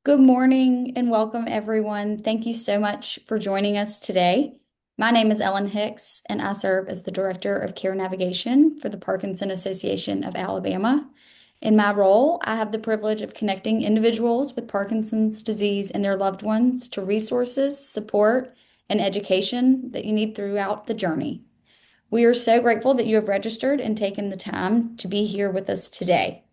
Good morning and welcome, everyone. Thank you so much for joining us today. My name is Ellen Hicks, and I serve as the Director of Care Navigation for the Parkinson Association of Alabama. In my role, I have the privilege of connecting individuals with Parkinson's disease and their loved ones to resources, support, and education that you need throughout the journey. We are so grateful that you have registered and taken the time to be here with us today.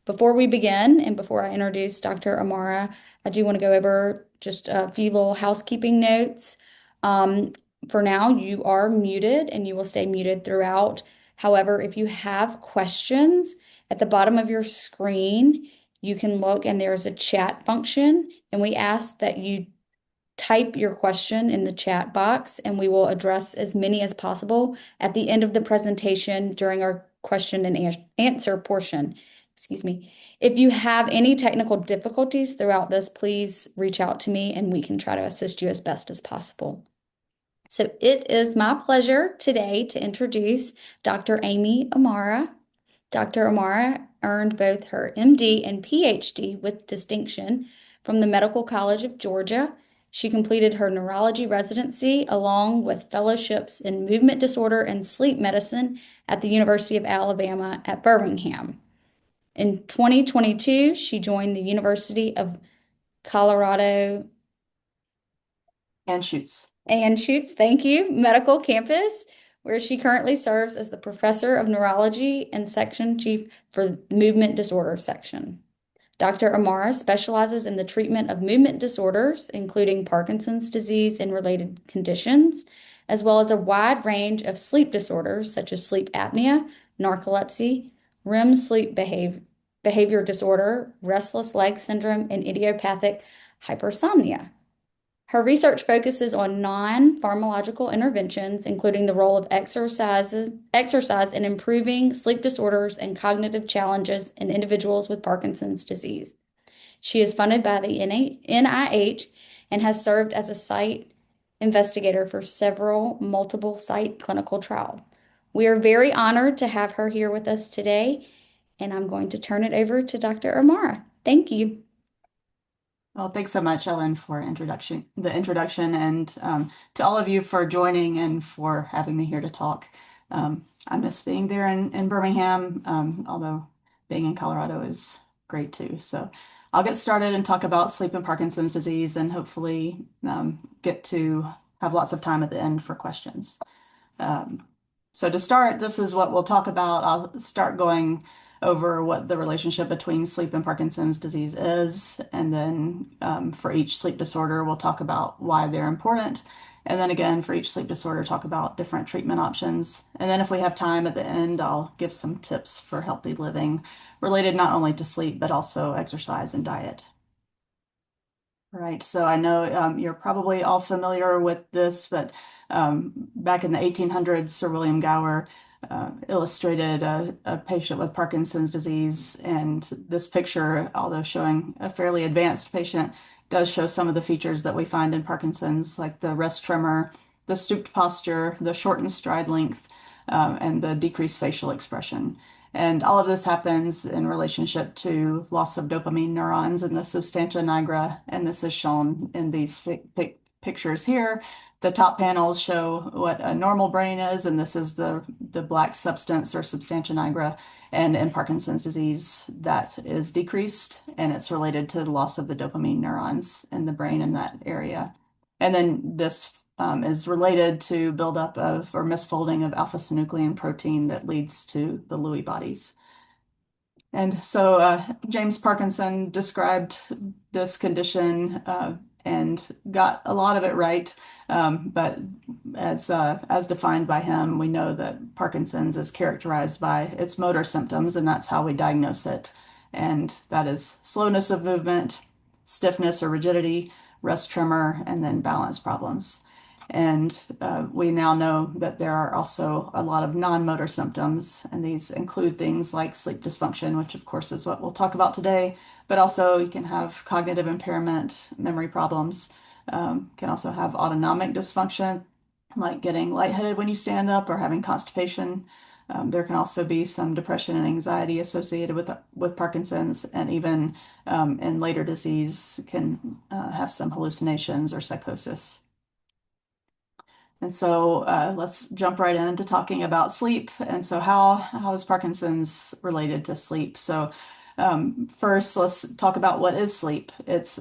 Before we begin, and before I introduce Dr. Amara, I do want to go over just a few little housekeeping notes. Um, for now, you are muted and you will stay muted throughout. However, if you have questions at the bottom of your screen, you can look and there's a chat function, and we ask that you type your question in the chat box, and we will address as many as possible at the end of the presentation during our question and answer portion. Excuse me. If you have any technical difficulties throughout this, please reach out to me and we can try to assist you as best as possible. So it is my pleasure today to introduce Dr. Amy Amara. Dr. Amara earned both her MD and PhD with distinction from the Medical College of Georgia. She completed her neurology residency along with fellowships in movement disorder and sleep medicine at the University of Alabama at Birmingham. In 2022, she joined the University of Colorado Anschutz. Anschutz, thank you, Medical Campus, where she currently serves as the professor of neurology and section chief for the movement disorder section. Dr. Amara specializes in the treatment of movement disorders, including Parkinson's disease and related conditions, as well as a wide range of sleep disorders such as sleep apnea, narcolepsy, REM sleep behavior disorder, restless leg syndrome, and idiopathic hypersomnia. Her research focuses on non-pharmacological interventions, including the role of exercise in improving sleep disorders and cognitive challenges in individuals with Parkinson's disease. She is funded by the NIH and has served as a site investigator for several multiple site clinical trials. We are very honored to have her here with us today, and I'm going to turn it over to Dr. Amara. Thank you. Well, thanks so much, Ellen, for the introduction, and to all of you for joining and for having me here to talk. I miss being there in Birmingham, although being in Colorado is great too. So I'll get started and talk about sleep and Parkinson's disease, and hopefully get to have lots of time at the end for questions. Um, so to start, this is what we'll talk about. I'll start going over what the relationship between sleep and Parkinson's disease is, and then for each sleep disorder, we'll talk about why they're important. And then again, for each sleep disorder, talk about different treatment options. And then if we have time at the end, I'll give some tips for healthy living related not only to sleep, but also exercise and diet. Right. So I know you're probably all familiar with this, but back in the 1800s, Sir William Gower illustrated a patient with Parkinson's disease. And this picture, although showing a fairly advanced patient, does show some of the features that we find in Parkinson's, like the rest tremor, the stooped posture, the shortened stride length, and the decreased facial expression. And all of this happens in relationship to loss of dopamine neurons in the substantia nigra, and this is shown in these pictures here. The top panels show what a normal brain is, and this is the black substance or substantia nigra. And in Parkinson's disease, that is decreased, and it's related to the loss of the dopamine neurons in the brain in that area. And then this is related to buildup of or misfolding of alpha-synuclein protein that leads to the Lewy bodies. And so James Parkinson described this condition and got a lot of it right. But as defined by him, we know that Parkinson's is characterized by its motor symptoms, and that's how we diagnose it. And that is slowness of movement, stiffness or rigidity, rest tremor, and then balance problems. And we now know that there are also a lot of non-motor symptoms, and these include things like sleep dysfunction, which of course is what we'll talk about today, but also you can have cognitive impairment, memory problems, can also have autonomic dysfunction, like getting lightheaded when you stand up or having constipation, There can also be some depression and anxiety associated with Parkinson's, and even in later disease can have some hallucinations or psychosis. And so let's jump right into talking about sleep. And so how is Parkinson's related to sleep? So first, let's talk about what is sleep. It's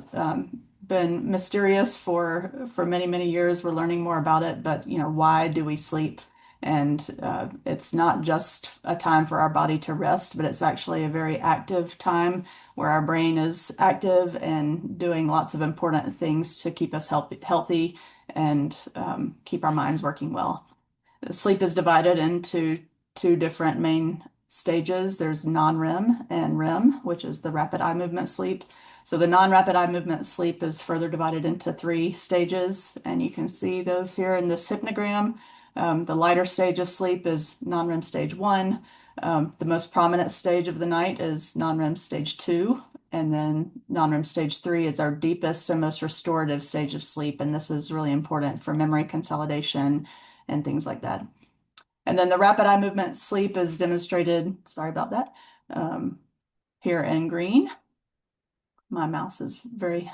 been mysterious for many, many years. We're learning more about it, but why do we sleep? And it's not just a time for our body to rest, but it's actually a very active time where our brain is active and doing lots of important things to keep us healthy and keep our minds working well. Sleep is divided into two different main stages. There's non-REM and REM, which is the rapid eye movement sleep. So the non-rapid eye movement sleep is further divided into three stages, and you can see those here in this hypnogram. The lighter stage of sleep is non-REM stage 1. The most prominent stage of the night is non-REM stage 2. And then non-REM stage 3 is our deepest and most restorative stage of sleep. And this is really important for memory consolidation and things like that. And then the rapid eye movement sleep is demonstrated, sorry about that, here in green. My mouse is very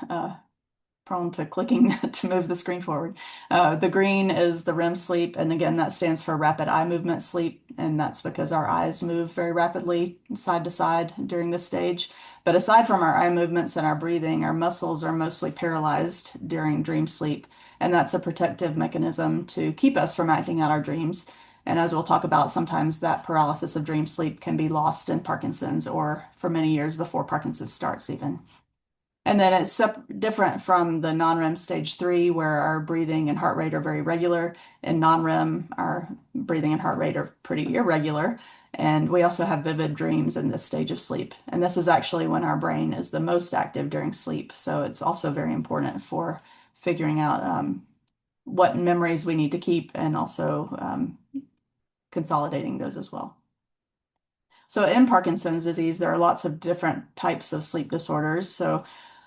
prone to clicking to move the screen forward. The green is the REM sleep, and again, that stands for rapid eye movement sleep, and that's because our eyes move very rapidly side to side during this stage. But aside from our eye movements and our breathing, our muscles are mostly paralyzed during dream sleep, and that's a protective mechanism to keep us from acting out our dreams. And as we'll talk about, sometimes that paralysis of dream sleep can be lost in Parkinson's or for many years before Parkinson's starts even. And then it's different from the non-REM stage 3, where our breathing and heart rate are very regular. In non-REM, our breathing and heart rate are pretty irregular. And we also have vivid dreams in this stage of sleep. And this is actually when our brain is the most active during sleep. So it's also very important for figuring out what memories we need to keep and also consolidating those as well. So in Parkinson's disease, there are lots of different types of sleep disorders. So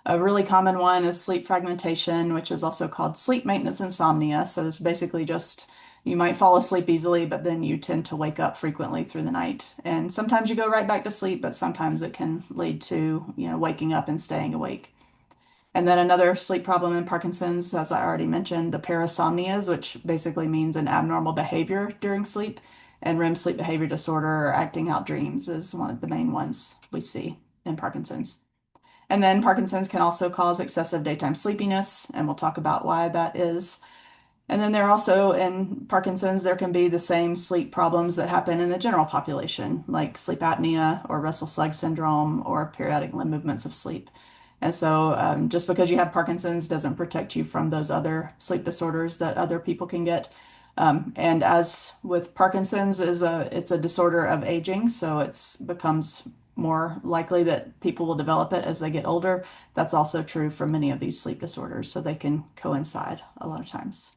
a really common one is sleep fragmentation, which is also called sleep maintenance insomnia. So it's basically just you might fall asleep easily, but then you tend to wake up frequently through the night. And sometimes you go right back to sleep, but sometimes it can lead to, waking up and staying awake. And then another sleep problem in Parkinson's, as I already mentioned, the parasomnias, which basically means an abnormal behavior during sleep. And REM sleep behavior disorder or acting out dreams is one of the main ones we see in Parkinson's. And then Parkinson's can also cause excessive daytime sleepiness, and we'll talk about why that is. And then there also in Parkinson's, there can be the same sleep problems that happen in the general population, like sleep apnea or restless leg syndrome or periodic limb movements of sleep. And so just because you have Parkinson's doesn't protect you from those other sleep disorders that other people can get. And as with Parkinson's, it's a disorder of aging, so it becomes more likely that people will develop it as they get older. That's also true for many of these sleep disorders, so they can coincide a lot of times.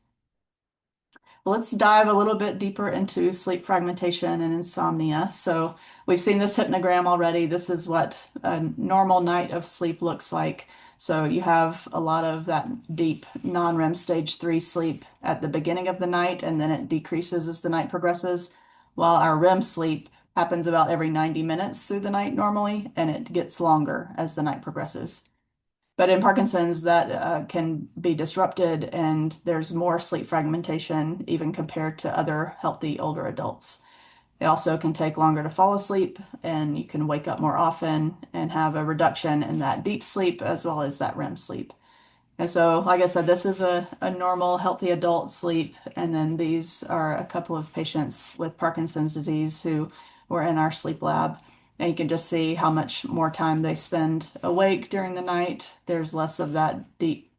Let's dive a little bit deeper into sleep fragmentation and insomnia. So we've seen this hypnogram already. This is what a normal night of sleep looks like. So you have a lot of that deep non-REM stage 3 sleep at the beginning of the night, and then it decreases as the night progresses, while our REM sleep happens about every 90 minutes through the night normally, and it gets longer as the night progresses. But in Parkinson's, that can be disrupted, and there's more sleep fragmentation even compared to other healthy older adults. It also can take longer to fall asleep, and you can wake up more often and have a reduction in that deep sleep as well as that REM sleep. And so, like I said, this is a normal, healthy adult sleep. And then these are a couple of patients with Parkinson's disease who were in our sleep lab. And you can just see how much more time they spend awake during the night. There's less of that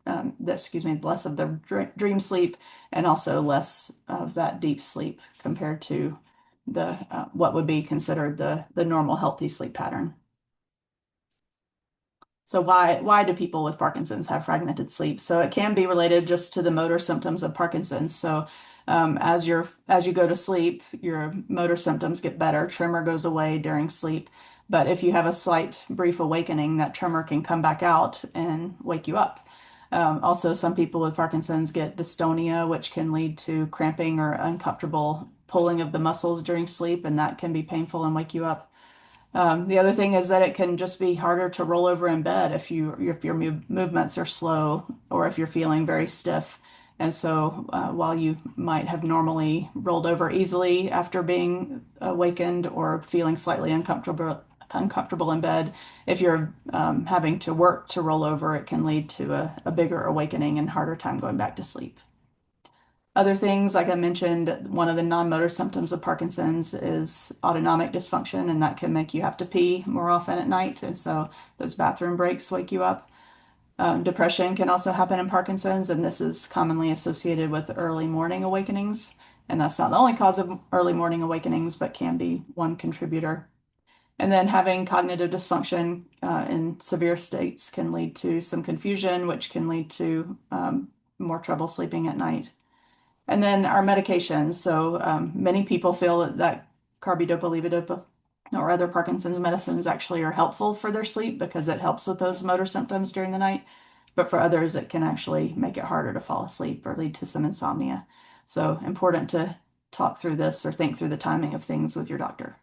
less of the dream sleep, and also less of that deep sleep compared to the what would be considered the normal healthy sleep pattern. So why do people with Parkinson's have fragmented sleep? So it can be related just to the motor symptoms of Parkinson's. So as you go to sleep, your motor symptoms get better. Tremor goes away during sleep. But if you have a slight brief awakening, that tremor can come back out and wake you up. Also, some people with Parkinson's get dystonia, which can lead to cramping or uncomfortable pulling of the muscles during sleep, and that can be painful and wake you up. The other thing is that it can just be harder to roll over in bed if your movements are slow or if you're feeling very stiff. And so, while you might have normally rolled over easily after being awakened or feeling slightly uncomfortable in bed, if you're having to work to roll over, it can lead to a bigger awakening and harder time going back to sleep. Other things, like I mentioned, one of the non-motor symptoms of Parkinson's is autonomic dysfunction, and that can make you have to pee more often at night. And so those bathroom breaks wake you up. Depression can also happen in Parkinson's, and this is commonly associated with early morning awakenings. And that's not the only cause of early morning awakenings, but can be one contributor. And then having cognitive dysfunction in severe states can lead to some confusion, which can lead to more trouble sleeping at night. And then our medications. So many people feel that carbidopa, levodopa, or other Parkinson's medicines actually are helpful for their sleep because it helps with those motor symptoms during the night. But for others, it can actually make it harder to fall asleep or lead to some insomnia. So important to talk through this or think through the timing of things with your doctor.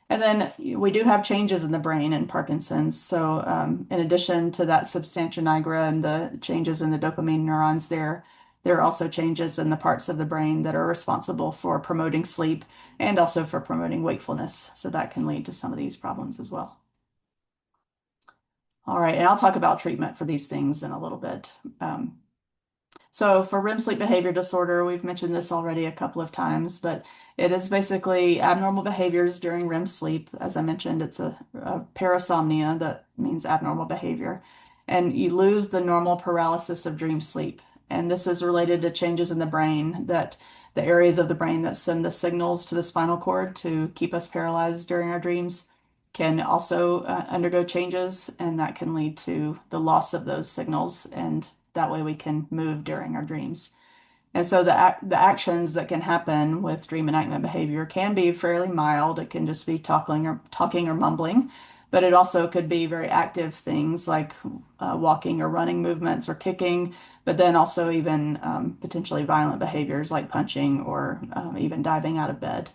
And then we do have changes in the brain in Parkinson's. So, in addition to that substantia nigra and the changes in the dopamine neurons there are also changes in the parts of the brain that are responsible for promoting sleep and also for promoting wakefulness. So that can lead to some of these problems as well. All right, and I'll talk about treatment for these things in a little bit. So for REM sleep behavior disorder, we've mentioned this already a couple of times, but it is basically abnormal behaviors during REM sleep. As I mentioned, it's a parasomnia that means abnormal behavior. And you lose the normal paralysis of dream sleep. And this is related to changes in the brain that the areas of the brain that send the signals to the spinal cord to keep us paralyzed during our dreams can also undergo changes, and that can lead to the loss of those signals. And that way we can move during our dreams. And so the actions that can happen with dream enactment behavior can be fairly mild. It can just be talking or mumbling, but it also could be very active things like walking or running movements or kicking, but then also even potentially violent behaviors like punching or even diving out of bed.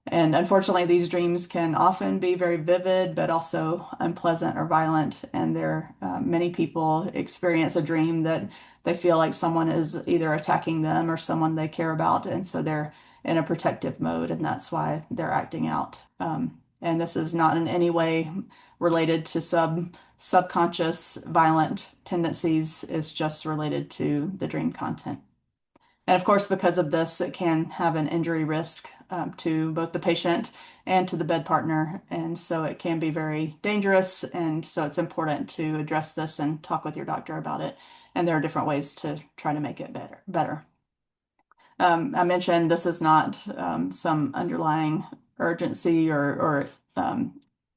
And unfortunately, these dreams can often be very vivid, but also unpleasant or violent. And many people experience a dream that they feel like someone is either attacking them or someone they care about. And so they're in a protective mode, and that's why they're acting out. And this is not in any way related to subconscious violent tendencies. It's just related to the dream content. And of course, because of this, it can have an injury risk to both the patient and to the bed partner. And so it can be very dangerous. And so it's important to address this and talk with your doctor about it. And there are different ways to try to make it better. I mentioned this is not some underlying urgency or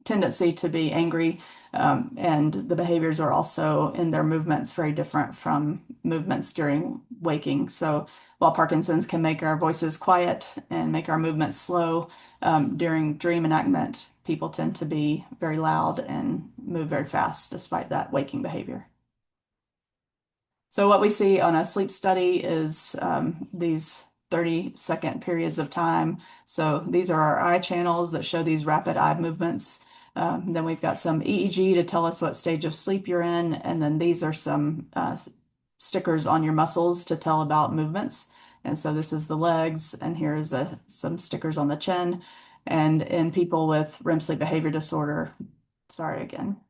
tendency to be angry. And the behaviors are also in their movements very different from movements during waking. So while Parkinson's can make our voices quiet and make our movements slow, during dream enactment, people tend to be very loud and move very fast despite that waking behavior. So what we see on a sleep study is these 30-second periods of time. So these are our eye channels that show these rapid eye movements. Then we've got some EEG to tell us what stage of sleep you're in. And then these are some stickers on your muscles to tell about movements. And so this is the legs, and here's some stickers on the chin. And in people with REM sleep behavior disorder, sorry again,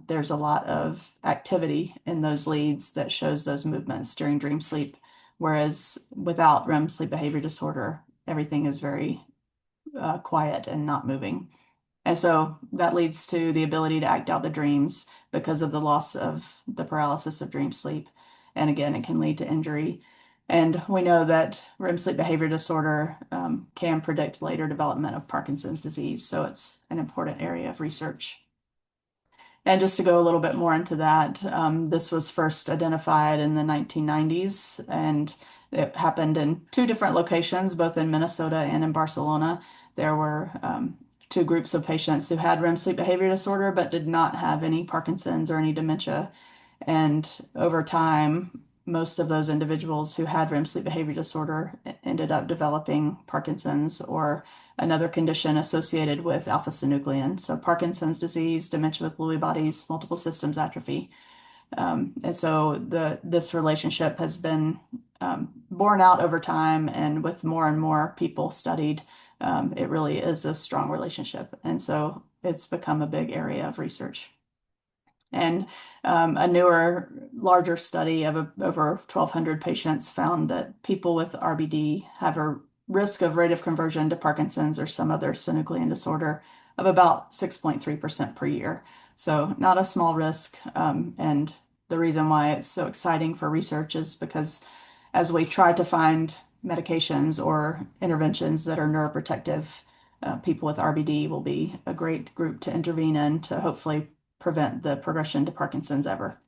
there's a lot of activity in those leads that shows those movements during dream sleep. Whereas without REM sleep behavior disorder, everything is very quiet and not moving. And so that leads to the ability to act out the dreams because of the loss of the paralysis of dream sleep. And again, it can lead to injury. And we know that REM sleep behavior disorder can predict later development of Parkinson's disease. So it's an important area of research. And just to go a little bit more into that, this was first identified in the 1990s, and it happened in two different locations, both in Minnesota and in Barcelona. There were two groups of patients who had REM sleep behavior disorder but did not have any Parkinson's or any dementia. And over time, most of those individuals who had REM sleep behavior disorder ended up developing Parkinson's or another condition associated with alpha-synuclein. So Parkinson's disease, dementia with Lewy bodies, multiple systems atrophy. And so this relationship has been borne out over time, and with more and more people studied, it really is a strong relationship. And so it's become a big area of research. And a newer, larger study of over 1,200 patients found that people with RBD have a risk of rate of conversion to Parkinson's or some other synuclein disorder of about 6.3% per year. So not a small risk. And the reason why it's so exciting for research is because as we try to find medications or interventions that are neuroprotective, people with RBD will be a great group to intervene in to hopefully prevent the progression to Parkinson's ever.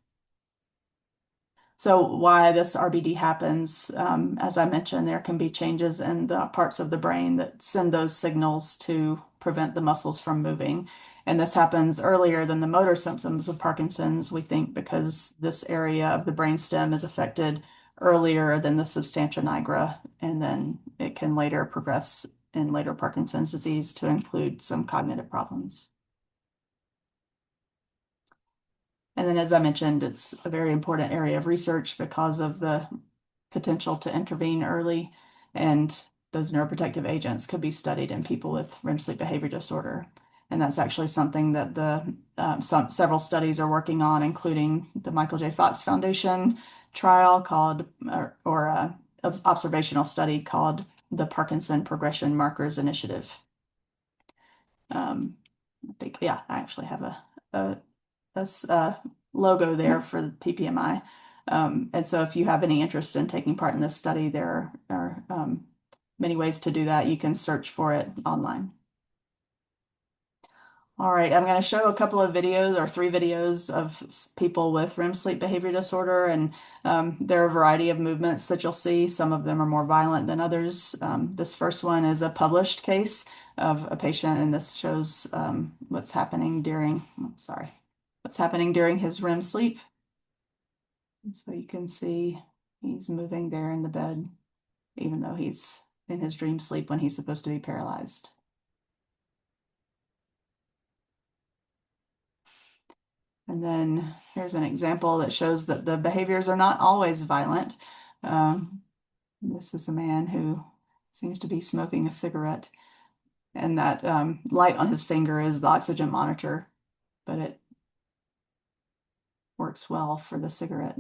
So why this RBD happens, as I mentioned, there can be changes in the parts of the brain that send those signals to prevent the muscles from moving. And this happens earlier than the motor symptoms of Parkinson's, we think, because this area of the brainstem is affected earlier than the substantia nigra, and then it can later progress in later Parkinson's disease to include some cognitive problems. And then, as I mentioned, it's a very important area of research because of the potential to intervene early, and those neuroprotective agents could be studied in people with REM sleep behavior disorder. And that's actually something that several studies are working on, including the Michael J. Fox Foundation trial called, or observational study called the Parkinson Progression Markers Initiative. I think, yeah, I actually have a logo there for the PPMI. And so if you have any interest in taking part in this study, there are many ways to do that. You can search for it online. All right, I'm going to show a couple of videos or 3 videos of people with REM sleep behavior disorder, and there are a variety of movements that you'll see. Some of them are more violent than others. This first one is a published case of a patient, and this shows what's happening during, what's happening during his REM sleep. So you can see he's moving there in the bed, even though he's in his dream sleep when he's supposed to be paralyzed. And then here's an example that shows that the behaviors are not always violent. This is a man who seems to be smoking a cigarette, and that light on his finger is the oxygen monitor, but it works well for the cigarette.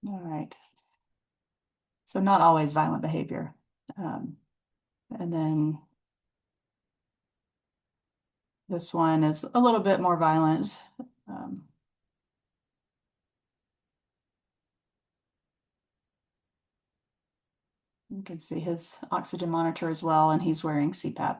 All right. So not always violent behavior. And then this one is a little bit more violent. You can see his oxygen monitor as well, and he's wearing CPAP.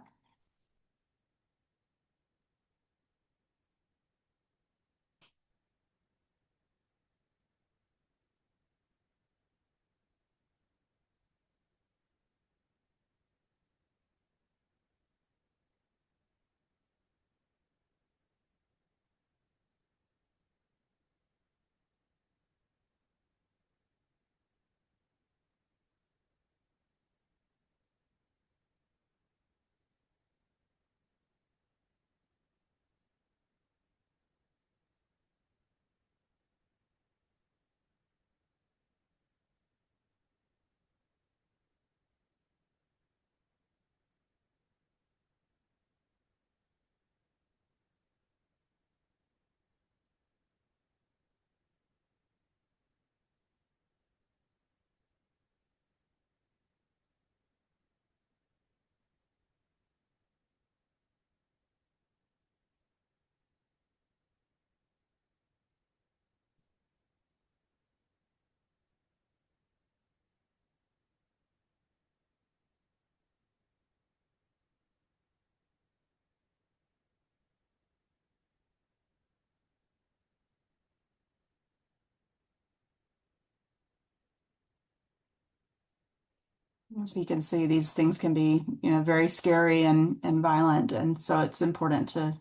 So you can see these things can be, very scary and violent. And so it's important to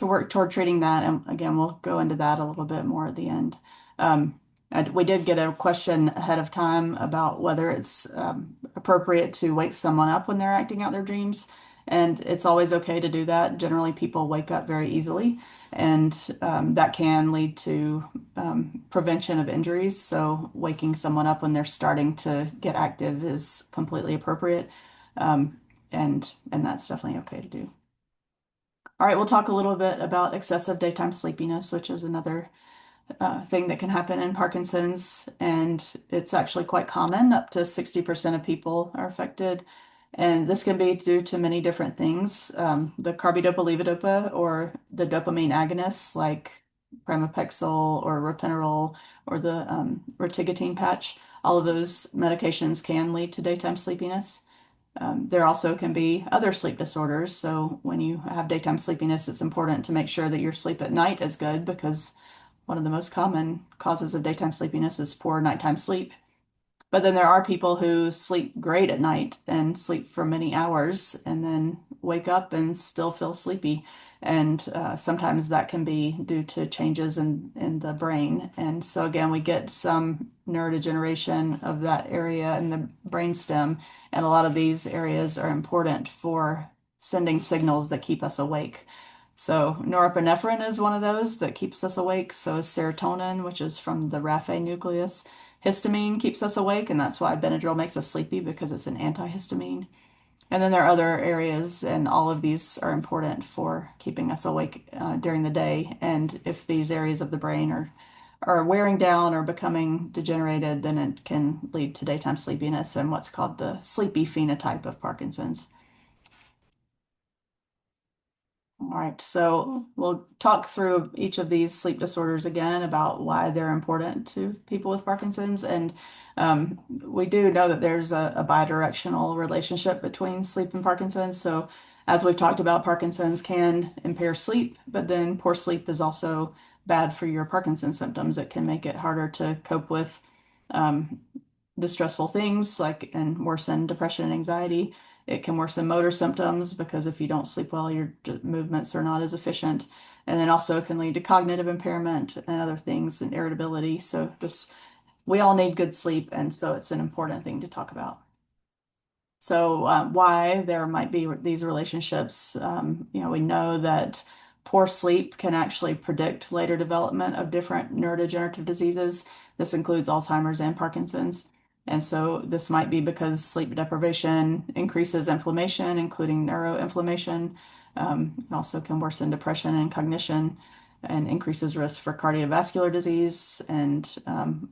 work toward treating that. And again, we'll go into that a little bit more at the end. Um, we did get a question ahead of time about whether it's appropriate to wake someone up when they're acting out their dreams. And it's always okay to do that. Generally, people wake up very easily, and that can lead to prevention of injuries. So, waking someone up when they're starting to get active is completely appropriate, um, and that's definitely okay to do. All right, we'll talk a little bit about excessive daytime sleepiness, which is another thing that can happen in Parkinson's, and it's actually quite common. Up to 60% of people are affected, and this can be due to many different things. The carbidopa levodopa, or the dopamine agonists like pramipexole or ropinirole or the rotigotine patch, all of those medications can lead to daytime sleepiness. There also can be other sleep disorders. So when you have daytime sleepiness, it's important to make sure that your sleep at night is good because one of the most common causes of daytime sleepiness is poor nighttime sleep. But then there are people who sleep great at night and sleep for many hours and then wake up and still feel sleepy. And sometimes that can be due to changes in the brain. And so, again, we get some neurodegeneration of that area in the brainstem. And a lot of these areas are important for sending signals that keep us awake. So, norepinephrine is one of those that keeps us awake. So is serotonin, which is from the raphe nucleus. Histamine keeps us awake, and that's why Benadryl makes us sleepy because it's an antihistamine. And then there are other areas, and all of these are important for keeping us awake during the day. And if these areas of the brain are wearing down or becoming degenerated, then it can lead to daytime sleepiness and what's called the sleepy phenotype of Parkinson's. All right, so we'll talk through each of these sleep disorders again about why they're important to people with Parkinson's. And we do know that there's a bidirectional relationship between sleep and Parkinson's. So, as we've talked about, Parkinson's can impair sleep, but then poor sleep is also bad for your Parkinson's symptoms. It can make it harder to cope with um, distressful things like and worsen depression and anxiety. It can worsen motor symptoms because if you don't sleep well, your movements are not as efficient. And then also it can lead to cognitive impairment and other things and irritability. So just we all need good sleep, and so it's an important thing to talk about. So, why there might be these relationships, we know that poor sleep can actually predict later development of different neurodegenerative diseases. This includes Alzheimer's and Parkinson's. And so, this might be because sleep deprivation increases inflammation, including neuroinflammation. It also can worsen depression and cognition and increases risk for cardiovascular disease and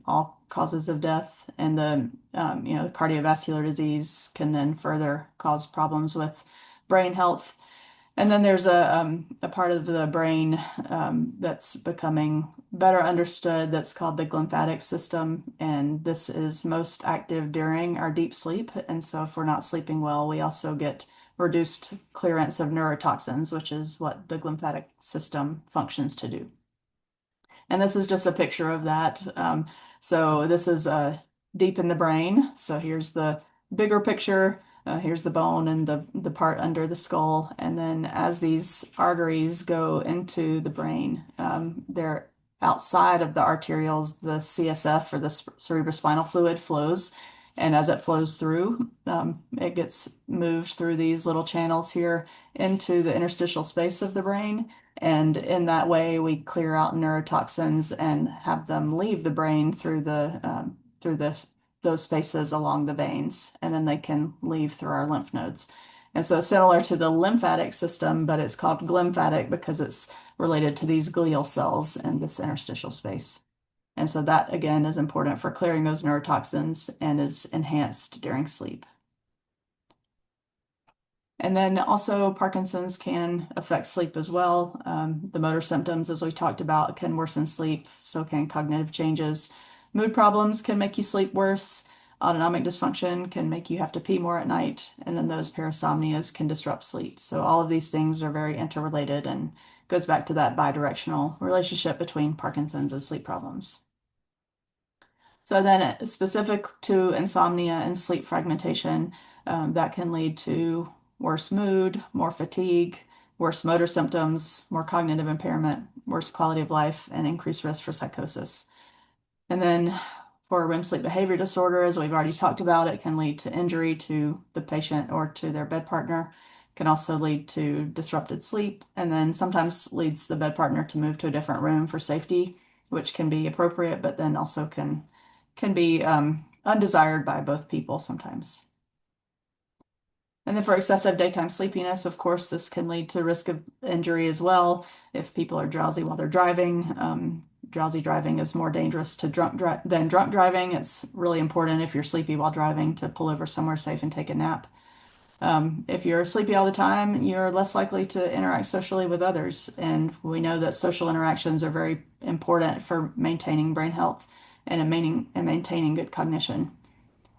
all causes of death. And the cardiovascular disease can then further cause problems with brain health. And then there's a part of the brain that's becoming better understood that's called the glymphatic system. And this is most active during our deep sleep. And so if we're not sleeping well, we also get reduced clearance of neurotoxins, which is what the glymphatic system functions to do. And this is just a picture of that. So this is deep in the brain. So here's the bigger picture. Here's the bone and the part under the skull. And then as these arteries go into the brain, they're outside of the arterioles, the CSF or the cerebrospinal fluid flows. And as it flows through, it gets moved through these little channels here into the interstitial space of the brain. And in that way, we clear out neurotoxins and have them leave the brain through those spaces along the veins, and then they can leave through our lymph nodes. And so similar to the lymphatic system, but it's called glymphatic because it's related to these glial cells in this interstitial space. And so that again is important for clearing those neurotoxins and is enhanced during sleep. And then also Parkinson's can affect sleep as well. The motor symptoms, as we talked about, can worsen sleep. So can cognitive changes. Mood problems can make you sleep worse. Autonomic dysfunction can make you have to pee more at night. And then those parasomnias can disrupt sleep. So all of these things are very interrelated and goes back to that bidirectional relationship between Parkinson's and sleep problems. So then specific to insomnia and sleep fragmentation, that can lead to worse mood, more fatigue, worse motor symptoms, more cognitive impairment, worse quality of life, and increased risk for psychosis. And then for REM sleep behavior disorder, as we've already talked about, it can lead to injury to the patient or to their bed partner. It can also lead to disrupted sleep, and then sometimes leads the bed partner to move to a different room for safety, which can be appropriate, but then also can be undesired by both people sometimes. And then for excessive daytime sleepiness, of course, this can lead to risk of injury as well. If people are drowsy while they're driving, drowsy driving is more dangerous to than drunk driving. It's really important if you're sleepy while driving to pull over somewhere safe and take a nap. If you're sleepy all the time, you're less likely to interact socially with others. And we know that social interactions are very important for maintaining brain health and maintaining good cognition.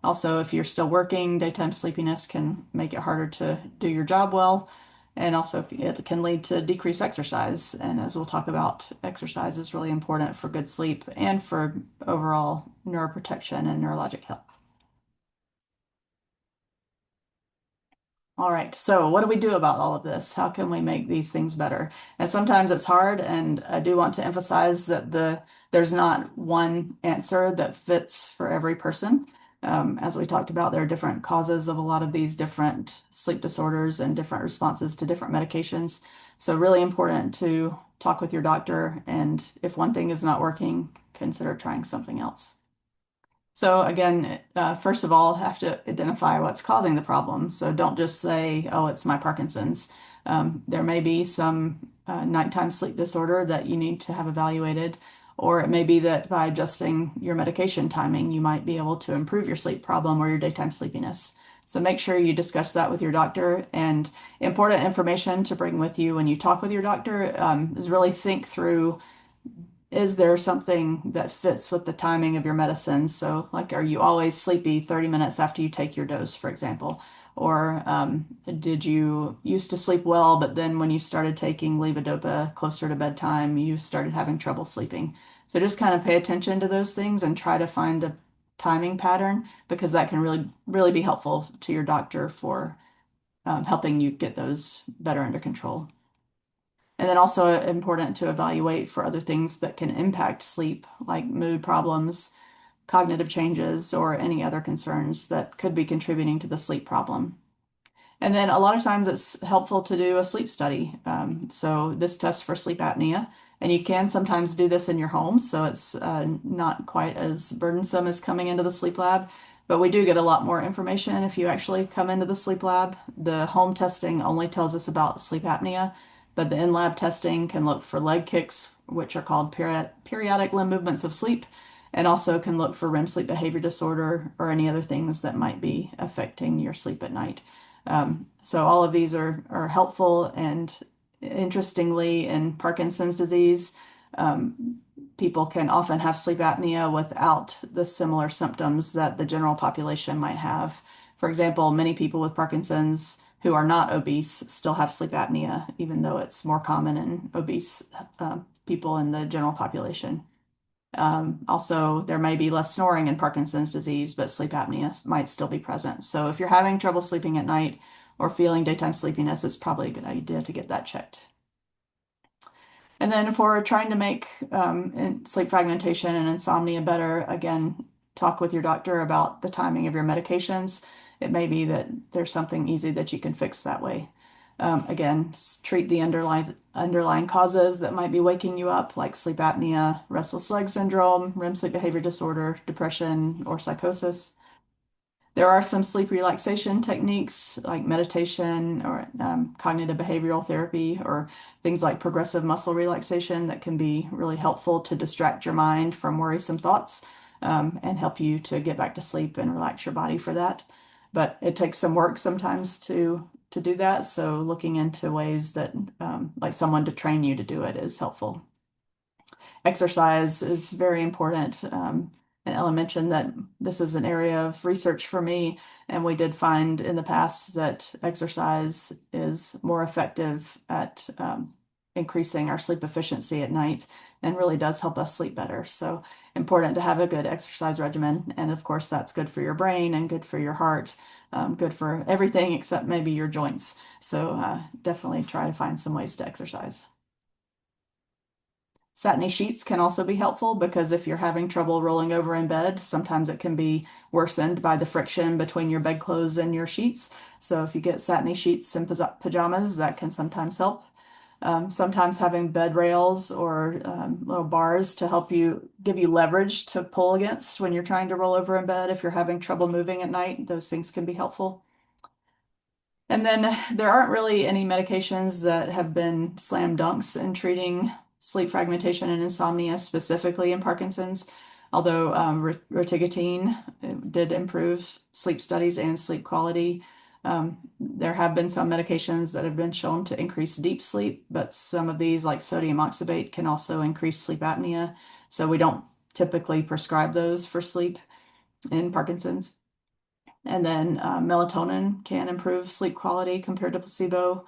Also, if you're still working, daytime sleepiness can make it harder to do your job well. And also, it can lead to decreased exercise. And as we'll talk about, exercise is really important for good sleep and for overall neuroprotection and neurologic health. All right, so what do we do about all of this? How can we make these things better? And sometimes it's hard, and I do want to emphasize that there's not one answer that fits for every person. As we talked about, there are different causes of a lot of these different sleep disorders and different responses to different medications. So really important to talk with your doctor, and if one thing is not working, consider trying something else. So again, first of all, have to identify what's causing the problem. So don't just say, oh, it's my Parkinson's. There may be some nighttime sleep disorder that you need to have evaluated, or it may be that by adjusting your medication timing, you might be able to improve your sleep problem or your daytime sleepiness. So make sure you discuss that with your doctor. And important information to bring with you when you talk with your doctor is really think through, is there something that fits with the timing of your medicine? So, like, are you always sleepy 30 minutes after you take your dose, for example? Or did you used to sleep well, but then when you started taking levodopa closer to bedtime, you started having trouble sleeping? So just kind of pay attention to those things and try to find a timing pattern because that can really be helpful to your doctor for helping you get those better under control. And then also important to evaluate for other things that can impact sleep, like mood problems, cognitive changes, or any other concerns that could be contributing to the sleep problem. And then a lot of times it's helpful to do a sleep study. So this tests for sleep apnea, and you can sometimes do this in your home, so it's not quite as burdensome as coming into the sleep lab. But we do get a lot more information if you actually come into the sleep lab. The home testing only tells us about sleep apnea, but the in-lab testing can look for leg kicks, which are called periodic limb movements of sleep, and also can look for REM sleep behavior disorder or any other things that might be affecting your sleep at night. So all of these are helpful, and interestingly, in Parkinson's disease, people can often have sleep apnea without the similar symptoms that the general population might have. For example, many people with Parkinson's who are not obese still have sleep apnea, even though it's more common in obese people in the general population. Also, there may be less snoring in Parkinson's disease, but sleep apnea might still be present. So if you're having trouble sleeping at night or feeling daytime sleepiness, it's probably a good idea to get that checked. And then for trying to make sleep fragmentation and insomnia better, again, talk with your doctor about the timing of your medications. It may be that there's something easy that you can fix that way. Again, treat the underlying causes that might be waking you up, like sleep apnea, restless leg syndrome, REM sleep behavior disorder, depression, or psychosis. There are some sleep relaxation techniques like meditation or cognitive behavioral therapy or things like progressive muscle relaxation that can be really helpful to distract your mind from worrisome thoughts and help you to get back to sleep and relax your body for that. But it takes some work sometimes to do that. So looking into ways that like someone to train you to do it is helpful. Exercise is very important. And Ellen mentioned that this is an area of research for me, and we did find in the past that exercise is more effective at increasing our sleep efficiency at night and really does help us sleep better. So important to have a good exercise regimen. And of course, that's good for your brain and good for your heart, good for everything except maybe your joints. So definitely try to find some ways to exercise. Satiny sheets can also be helpful because if you're having trouble rolling over in bed, sometimes it can be worsened by the friction between your bedclothes and your sheets. So if you get satiny sheets and pajamas, that can sometimes help. Sometimes having bed rails or little bars to help you give you leverage to pull against when you're trying to roll over in bed. If you're having trouble moving at night, those things can be helpful. And then there aren't really any medications that have been slam dunks in treating sleep fragmentation and insomnia, specifically in Parkinson's, although rotigotine did improve sleep studies and sleep quality. There have been some medications that have been shown to increase deep sleep, but some of these, like sodium oxybate, can also increase sleep apnea. So we don't typically prescribe those for sleep in Parkinson's. And then melatonin can improve sleep quality compared to placebo.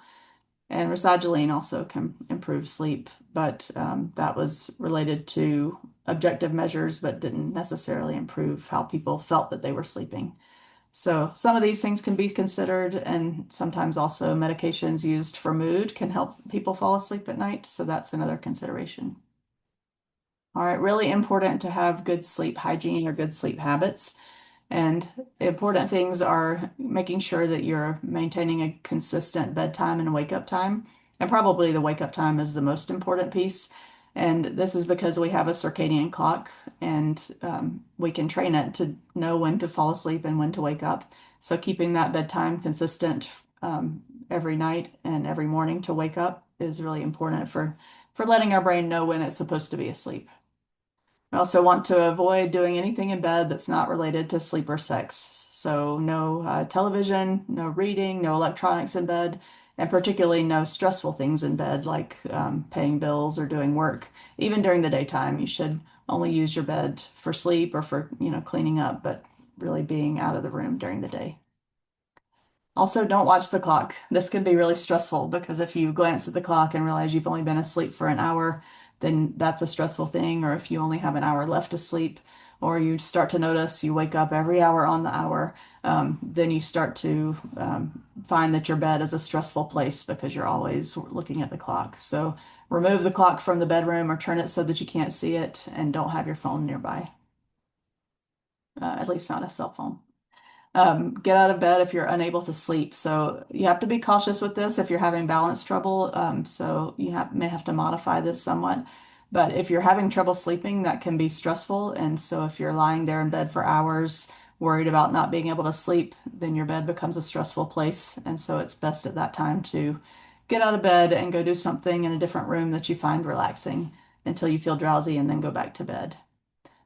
And rasagiline also can improve sleep, but that was related to objective measures, but didn't necessarily improve how people felt that they were sleeping. So some of these things can be considered, and sometimes also medications used for mood can help people fall asleep at night. So that's another consideration. All right, really important to have good sleep hygiene or good sleep habits. And important things are making sure that you're maintaining a consistent bedtime and wake up time. And probably the wake up time is the most important piece. And this is because we have a circadian clock and we can train it to know when to fall asleep and when to wake up. So keeping that bedtime consistent every night and every morning to wake up is really important for letting our brain know when it's supposed to be asleep. I also want to avoid doing anything in bed that's not related to sleep or sex. So no television, no reading, no electronics in bed, and particularly no stressful things in bed like paying bills or doing work. Even during the daytime, you should only use your bed for sleep or for, cleaning up, but really being out of the room during the day. Also, don't watch the clock. This can be really stressful because if you glance at the clock and realize you've only been asleep for an hour, then that's a stressful thing. Or if you only have an hour left to sleep, or you start to notice you wake up every hour on the hour, then you start to find that your bed is a stressful place because you're always looking at the clock. So remove the clock from the bedroom or turn it so that you can't see it and don't have your phone nearby, at least not a cell phone. Get out of bed if you're unable to sleep. So you have to be cautious with this if you're having balance trouble. So you may have to modify this somewhat. But if you're having trouble sleeping, that can be stressful. And so if you're lying there in bed for hours, worried about not being able to sleep, then your bed becomes a stressful place. And so it's best at that time to get out of bed and go do something in a different room that you find relaxing until you feel drowsy and then go back to bed.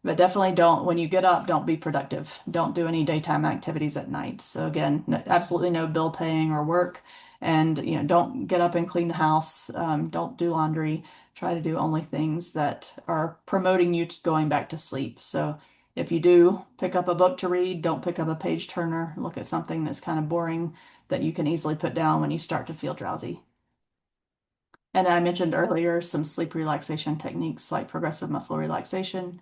But definitely don't, when you get up, don't be productive. Don't do any daytime activities at night. So again, absolutely no bill paying or work. And, don't get up and clean the house. Don't do laundry. Try to do only things that are promoting you to going back to sleep. So if you do pick up a book to read, don't pick up a page turner. Look at something that's kind of boring that you can easily put down when you start to feel drowsy. And I mentioned earlier some sleep relaxation techniques like progressive muscle relaxation.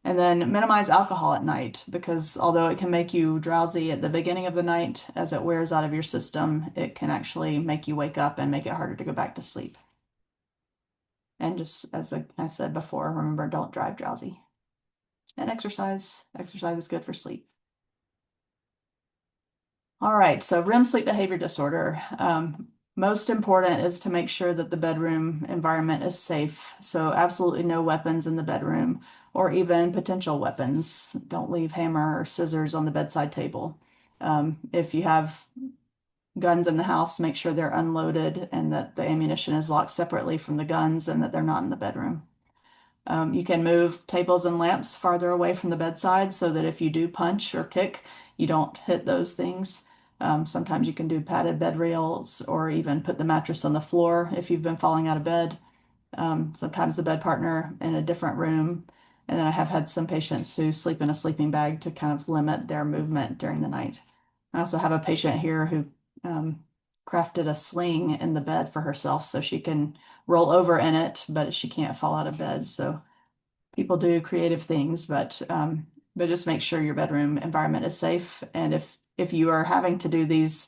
And then minimize alcohol at night because although it can make you drowsy at the beginning of the night, as it wears out of your system, it can actually make you wake up and make it harder to go back to sleep. And just as I said before, remember, don't drive drowsy. And exercise. Exercise is good for sleep. All right, so REM sleep behavior disorder. Most important is to make sure that the bedroom environment is safe. So absolutely no weapons in the bedroom or even potential weapons. Don't leave hammer or scissors on the bedside table. If you have guns in the house, make sure they're unloaded and that the ammunition is locked separately from the guns and that they're not in the bedroom. You can move tables and lamps farther away from the bedside so that if you do punch or kick, you don't hit those things. Sometimes you can do padded bed rails or even put the mattress on the floor if you've been falling out of bed. Sometimes the bed partner in a different room. And then I have had some patients who sleep in a sleeping bag to kind of limit their movement during the night. I also have a patient here who crafted a sling in the bed for herself so she can roll over in it, but she can't fall out of bed. So people do creative things, but just make sure your bedroom environment is safe. And if you are having to do these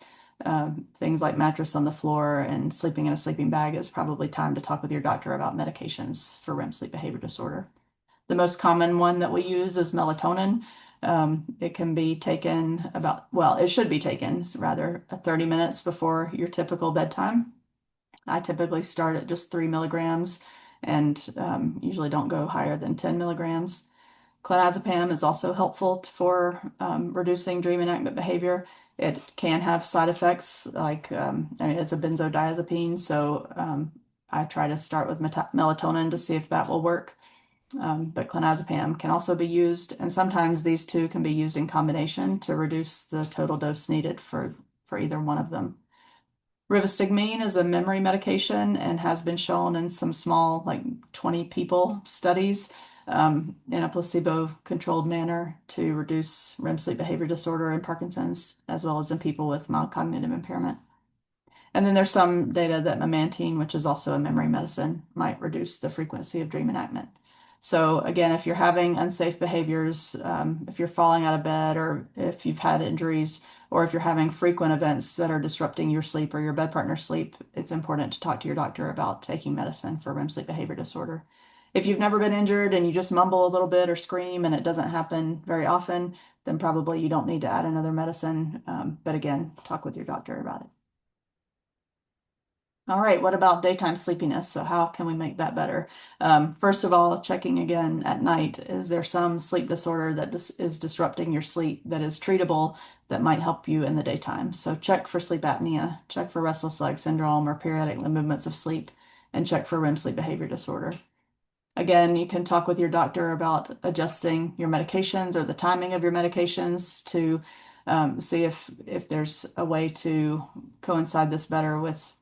things like mattress on the floor and sleeping in a sleeping bag, it's probably time to talk with your doctor about medications for REM sleep behavior disorder. The most common one that we use is melatonin. It can be taken well, it should be taken rather 30 minutes before your typical bedtime. I typically start at just 3 mg and usually don't go higher than 10 milligrams. Clonazepam is also helpful for reducing dream enactment behavior. It can have side effects like, I mean, it's a benzodiazepine, so I try to start with melatonin to see if that will work. But clonazepam can also be used, and sometimes these two can be used in combination to reduce the total dose needed for either one of them. Rivastigmine is a memory medication and has been shown in some small, like 20 people studies in a placebo-controlled manner to reduce REM sleep behavior disorder and Parkinson's, as well as in people with mild cognitive impairment. And then there's some data that memantine, which is also a memory medicine, might reduce the frequency of dream enactment. So again, if you're having unsafe behaviors, if you're falling out of bed, or if you've had injuries, or if you're having frequent events that are disrupting your sleep or your bed partner's sleep, it's important to talk to your doctor about taking medicine for REM sleep behavior disorder. If you've never been injured and you just mumble a little bit or scream and it doesn't happen very often, then probably you don't need to add another medicine. But again, talk with your doctor about it. All right, what about daytime sleepiness? So how can we make that better? First of all, checking again at night, is there some sleep disorder that is disrupting your sleep that is treatable that might help you in the daytime? So check for sleep apnea, check for restless leg syndrome or periodic movements of sleep, and check for REM sleep behavior disorder. Again, you can talk with your doctor about adjusting your medications or the timing of your medications to see if there's a way to coincide this better with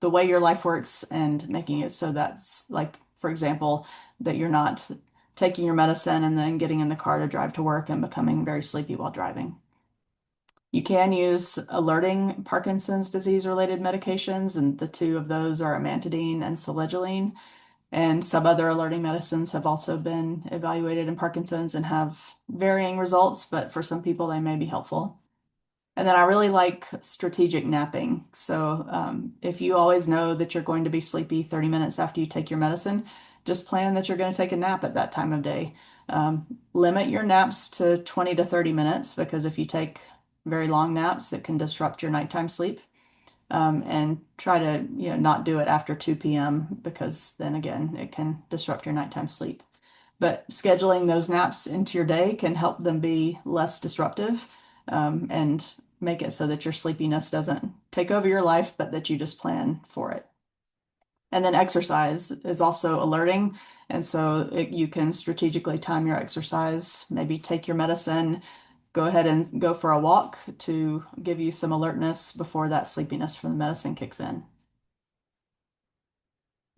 the way your life works and making it so that's like, for example, that you're not taking your medicine and then getting in the car to drive to work and becoming very sleepy while driving. You can use alerting Parkinson's disease related medications, and the two of those are amantadine and selegiline. And some other alerting medicines have also been evaluated in Parkinson's and have varying results, but for some people they may be helpful. And then I really like strategic napping. So if you always know that you're going to be sleepy 30 minutes after you take your medicine, just plan that you're going to take a nap at that time of day. Limit your naps to 20 to 30 minutes because if you take very long naps, it can disrupt your nighttime sleep. And try to, not do it after 2 p.m. because then again, it can disrupt your nighttime sleep. But scheduling those naps into your day can help them be less disruptive, and make it so that your sleepiness doesn't take over your life, but that you just plan for it. And then exercise is also alerting. And so you can strategically time your exercise, maybe take your medicine, go ahead and go for a walk to give you some alertness before that sleepiness from the medicine kicks in.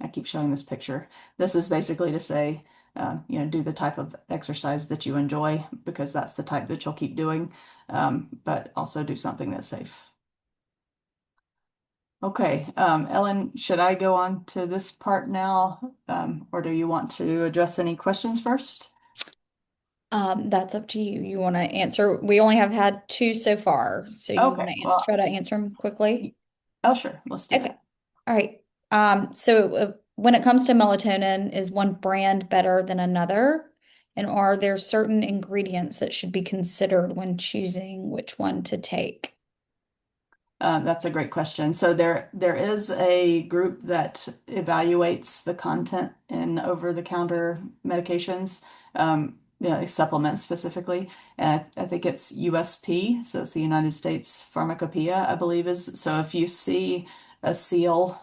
I keep showing this picture. This is basically to say, do the type of exercise that you enjoy because that's the type that you'll keep doing, but also do something that's safe. Okay, Ellen, should I go on to this part now, or do you want to address any questions first? That's up to you. You want to answer? We only have had two so far, so you want Okay, to well, try to answer them quickly? oh, sure, let's do Okay. that. All right. So when it comes to melatonin, is one brand better than another? And are there certain ingredients that should be considered when choosing which one to take? That's a great question. So there is a group that evaluates the content in over-the-counter medications, supplements specifically, and I think it's USP, so it's the United States Pharmacopoeia, I believe is. So if you see a seal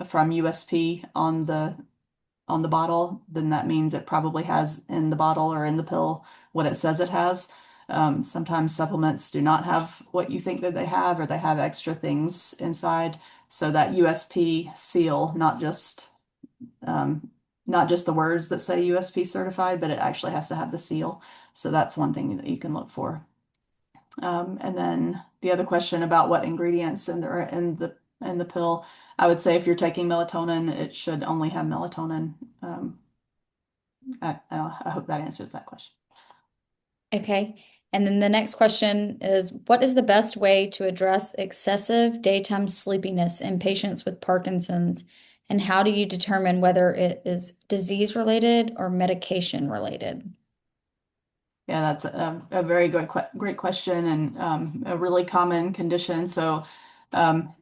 from USP on the bottle, then that means it probably has in the bottle or in the pill what it says it has. Sometimes supplements do not have what you think that they have, or they have extra things inside. So that USP seal, not just the words that say USP certified, but it actually has to have the seal. So that's one thing that you can look for. And then the other question about what ingredients are in the pill, I would say if you're taking melatonin, it should only have melatonin. I hope that answers that question. Okay. And then the next question is, what is the best way to address excessive daytime sleepiness in patients with Parkinson's? And how do you determine whether it is disease related or medication related? Yeah, that's a very great question and a really common condition. So, um,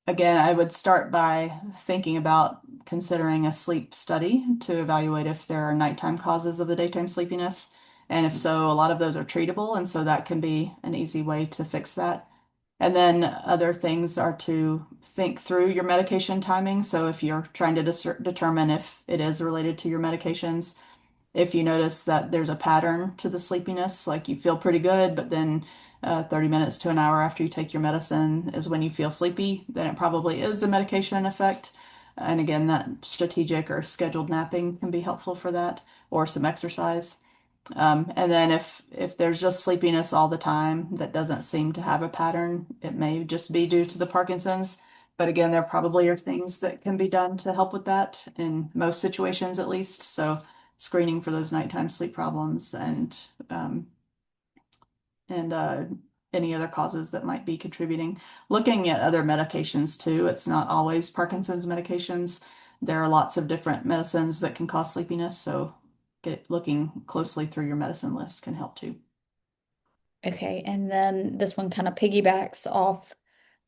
again, I would start by thinking about considering a sleep study to evaluate if there are nighttime causes of the daytime sleepiness. And if so, a lot of those are treatable, and so that can be an easy way to fix that. And then other things are to think through your medication timing. So if you're trying to determine if it is related to your medications, if you notice that there's a pattern to the sleepiness, like you feel pretty good, but then 30 minutes to an hour after you take your medicine is when you feel sleepy, then it probably is a medication effect. And again, that strategic or scheduled napping can be helpful for that, or some exercise. And then if there's just sleepiness all the time that doesn't seem to have a pattern, it may just be due to the Parkinson's. But again, there probably are things that can be done to help with that in most situations, at least. So screening for those nighttime sleep problems and any other causes that might be contributing. Looking at other medications too. It's not always Parkinson's medications. There are lots of different medicines that can cause sleepiness, so looking closely through your medicine list can help too. Okay. And then this one kind of piggybacks off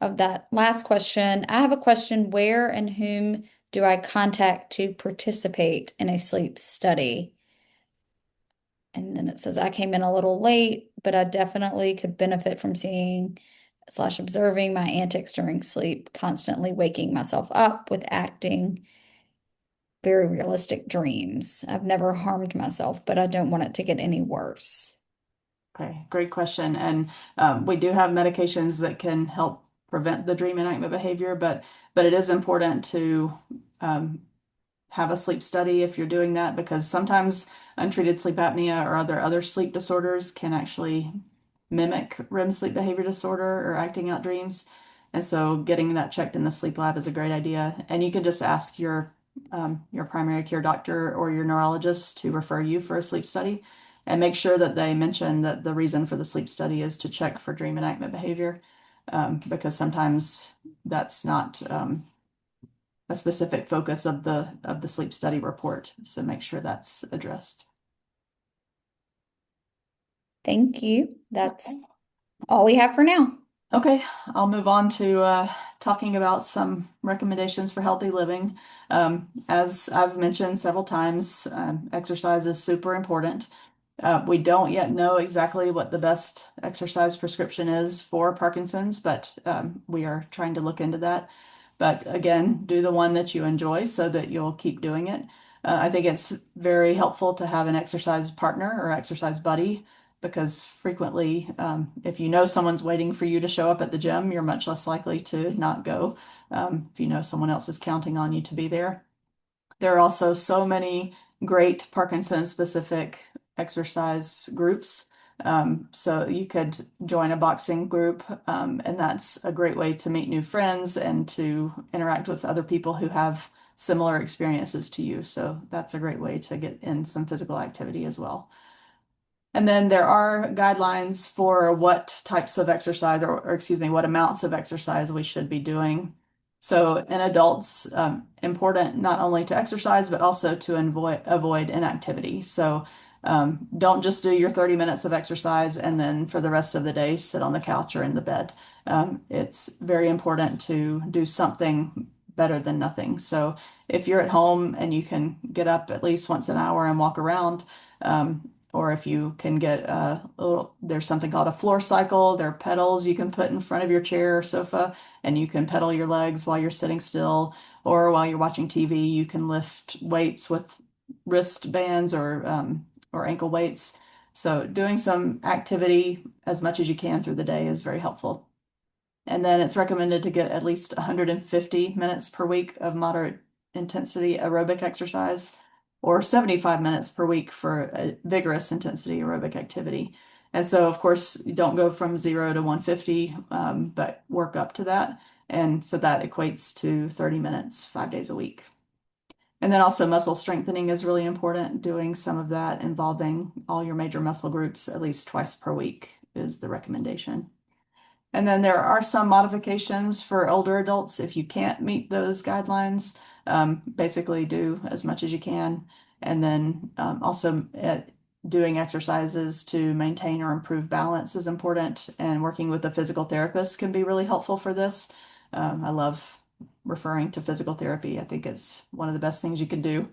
of that last question. I have a question. Where and whom do I contact to participate in a sleep study? And then it says, I came in a little late, but I definitely could benefit from seeing slash observing my antics during sleep, constantly waking myself up with acting very realistic dreams. I've never harmed myself, but I don't want it to get any worse. Okay, great question. And we do have medications that can help prevent the dream enactment behavior, but it is important to um, have a sleep study if you're doing that because sometimes untreated sleep apnea or other sleep disorders can actually mimic REM sleep behavior disorder or acting out dreams. And so getting that checked in the sleep lab is a great idea. And you can just ask your primary care doctor or your neurologist to refer you for a sleep study and make sure that they mention that the reason for the sleep study is to check for dream enactment behavior because sometimes that's not a specific focus of the sleep study report. So make sure that's addressed. Thank you. That's all we have for now. Okay, I'll move on to talking about some recommendations for healthy living. As I've mentioned several times, exercise is super important. We don't yet know exactly what the best exercise prescription is for Parkinson's, but we are trying to look into that. But again, do the one that you enjoy so that you'll keep doing it. I think it's very helpful to have an exercise partner or exercise buddy because frequently, if you know someone's waiting for you to show up at the gym, you're much less likely to not go if you know someone else is counting on you to be there. There are also so many great Parkinson specific exercise groups. So you could join a boxing group, and that's a great way to meet new friends and to interact with other people who have similar experiences to you. So that's a great way to get in some physical activity as well. And then there are guidelines for what types of exercise or excuse me, what amounts of exercise we should be doing. So in adults, important not only to exercise, but also to avoid inactivity. So don't just do your 30 minutes of exercise and then for the rest of the day sit on the couch or in the bed. It's very important to do something better than nothing. So if you're at home and you can get up at least once an hour and walk around, or if you can get there's something called a floor cycle. There are pedals you can put in front of your chair or sofa, and you can pedal your legs while you're sitting still, or while you're watching TV, you can lift weights with wristbands or ankle weights. So doing some activity as much as you can through the day is very helpful. And then it's recommended to get at least 150 minutes per week of moderate intensity aerobic exercise or 75 minutes per week for a vigorous intensity aerobic activity. And so, of course, you don't go from 0 to 150, but work up to that. And so that equates to 30 minutes, 5 days a week. And then also muscle strengthening is really important. Doing some of that involving all your major muscle groups at least twice per week is the recommendation. And then there are some modifications for older adults if you can't meet those guidelines. Basically, do as much as you can. And then also doing exercises to maintain or improve balance is important. And working with a physical therapist can be really helpful for this. I love referring to physical therapy. I think it's one of the best things you can do.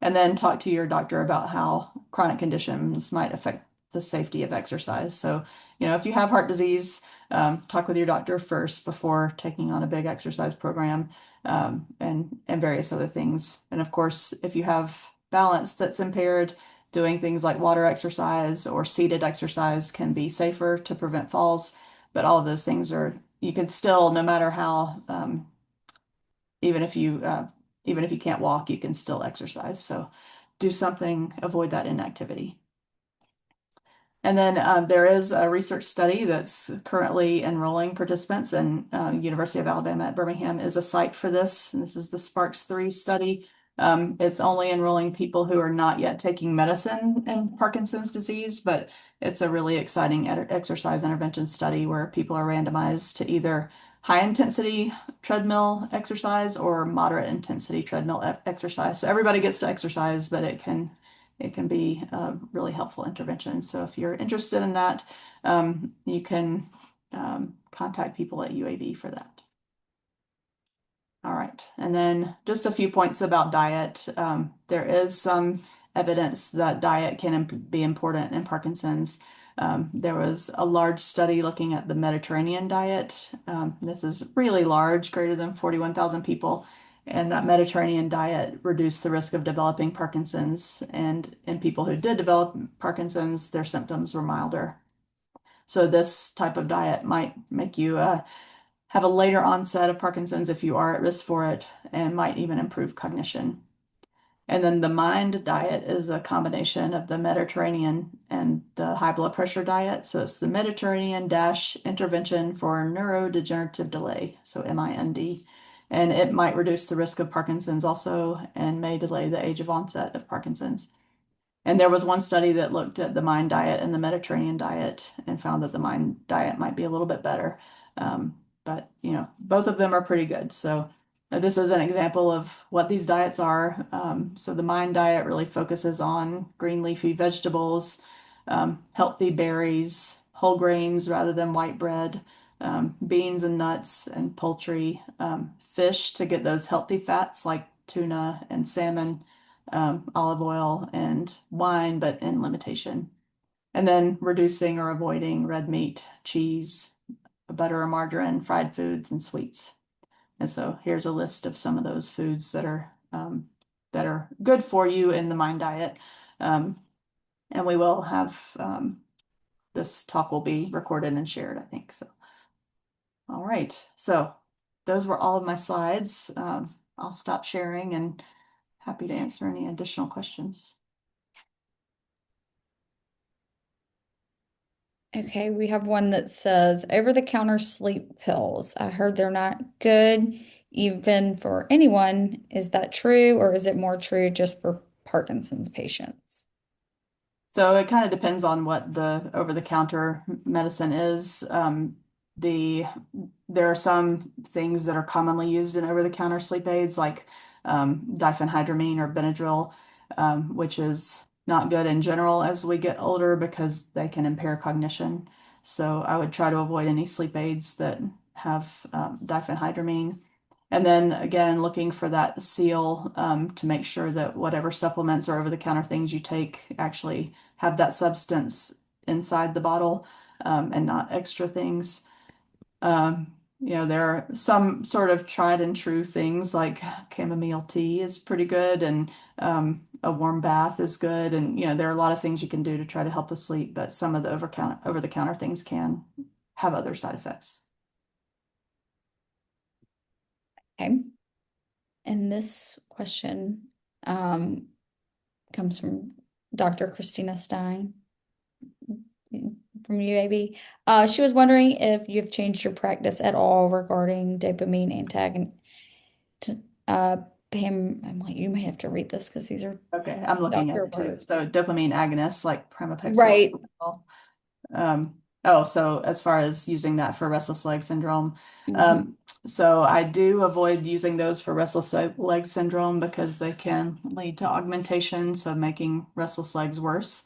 And then talk to your doctor about how chronic conditions might affect the safety of exercise. So, if you have heart disease, talk with your doctor first before taking on a big exercise program, and various other things. And of course, if you have balance that's impaired, doing things like water exercise or seated exercise can be safer to prevent falls. But all of those things you can still, no matter how, even if you even if you can't walk, you can still exercise. So do something, avoid that inactivity. And then there is a research study that's currently enrolling participants, and University of Alabama at Birmingham is a site for this. And this is the SPARKS-3 study. It's only enrolling people who are not yet taking medicine in Parkinson's disease, but it's a really exciting exercise intervention study where people are randomized to either high intensity treadmill exercise or moderate intensity treadmill exercise. So everybody gets to exercise, but it can be a really helpful intervention. So if you're interested in that, you can contact people at UAB for that. All right. And then just a few points about diet. There is some evidence that diet can be important in Parkinson's. There was a large study looking at the Mediterranean diet. This is really large, greater than 41,000 people. And that Mediterranean diet reduced the risk of developing Parkinson's. And in people who did develop Parkinson's, their symptoms were milder. So this type of diet might make you have a later onset of Parkinson's if you are at risk for it, and might even improve cognition. And then the MIND diet is a combination of the Mediterranean and the high blood pressure diet. So it's the Mediterranean dash intervention for neurodegenerative delay, so MIND. And it might reduce the risk of Parkinson's also and may delay the age of onset of Parkinson's. And there was one study that looked at the MIND diet and the Mediterranean diet and found that the MIND diet might be a little bit better. But, both of them are pretty good. So this is an example of what these diets are. So the MIND diet really focuses on green leafy vegetables, healthy berries, whole grains rather than white bread, beans and nuts and poultry, fish to get those healthy fats like tuna and salmon, olive oil and wine, but in limitation. And then reducing or avoiding red meat, cheese, butter or margarine, fried foods, and sweets. And so here's a list of some of those foods that are good for you in the MIND diet. And we will have this talk will be recorded and shared, I think. So, all right. So those were all of my slides. I'll stop sharing and happy to answer any additional questions. Okay, we have one that says over-the-counter sleep pills. I heard they're not good even for anyone. Is that true, or is it more true just for Parkinson's patients? So it kind of depends on what the over-the-counter medicine is. There are some things that are commonly used in over-the-counter sleep aids, like diphenhydramine or Benadryl, which is not good in general as we get older because they can impair cognition. So I would try to avoid any sleep aids that have diphenhydramine. And then again, looking for that seal to make sure that whatever supplements or over-the-counter things you take actually have that substance inside the bottle, and not extra things. There are some sort of tried and true things like chamomile tea is pretty good, and a warm bath is good. And, there are a lot of things you can do to try to help us sleep, but some of the over-the-counter things can have other side effects. Okay. And this question comes from Dr. Christina Stein. from UAB. She was wondering if you've changed your practice at all regarding dopamine antagon t- uh Pam, I'm like, you may have to read this because these are Okay, I'm looking at doctor it too. words. So dopamine agonists like pramipexole. Right. Um, oh, so as far as using that for restless leg syndrome, Hmm. um, so I do avoid using those for restless leg syndrome because they can lead to augmentation, so making restless legs worse.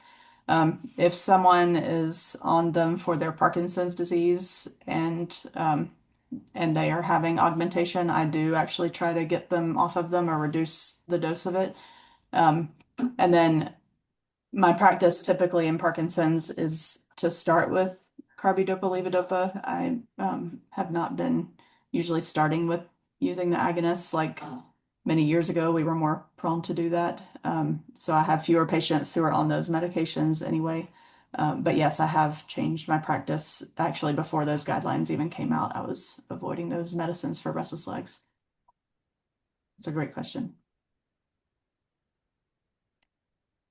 If someone is on them for their Parkinson's disease and they are having augmentation, I do actually try to get them off of them or reduce the dose of it. Um, and then my practice typically in Parkinson's is to start with carbidopa levodopa. I have not been usually starting with using the agonists. Like many years ago, we were more prone to do that. So I have fewer patients who are on those medications anyway. But yes, I have changed my practice. Actually, before those guidelines even came out, I was avoiding those medicines for restless legs. It's a great question.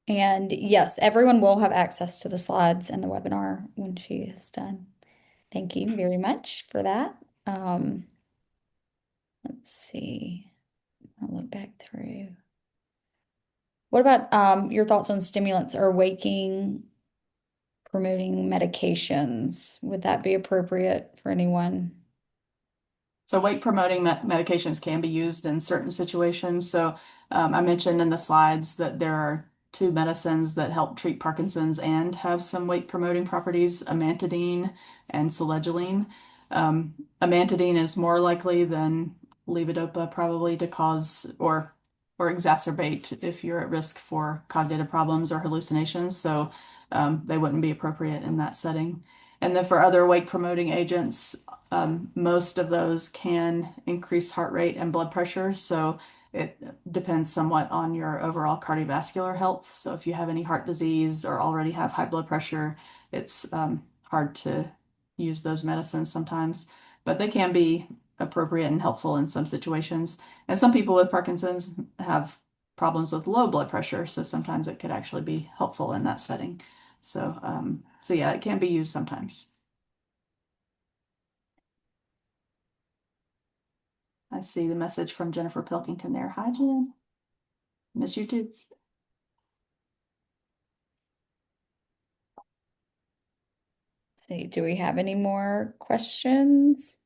And yes, everyone will have access to the slides and the webinar when she is done. Thank you very much for that. Um, let's see. I'll look back through. What about your thoughts on stimulants or waking promoting medications? Would that be appropriate for anyone? So weight promoting medications can be used in certain situations. So I mentioned in the slides that there are two medicines that help treat Parkinson's and have some weight promoting properties, amantadine and selegiline. Amantadine is more likely than levodopa probably to cause or exacerbate if you're at risk for cognitive problems or hallucinations. So they wouldn't be appropriate in that setting. And then for other wake promoting agents, most of those can increase heart rate and blood pressure. So it depends somewhat on your overall cardiovascular health. So if you have any heart disease or already have high blood pressure, it's hard to use those medicines sometimes, but they can be appropriate and helpful in some situations. And some people with Parkinson's have problems with low blood pressure, so sometimes it could actually be helpful in that setting. So yeah, it can be used sometimes. I see the message from Jennifer Pilkington there. Hi, Jen. Miss you too. See, do we have any more questions?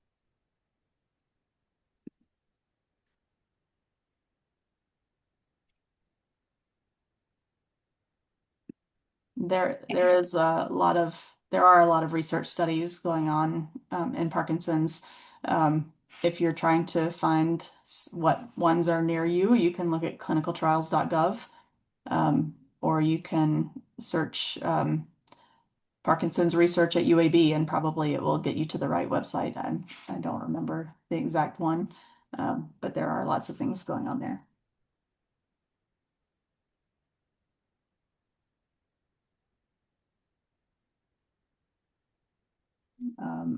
There are a lot of research studies going on in Parkinson's. If you're trying to find what ones are near you, you can look at clinicaltrials.gov, or you can search Parkinson's research at UAB, and probably it will get you to the right website. I don't remember the exact one, but there are lots of things going on there.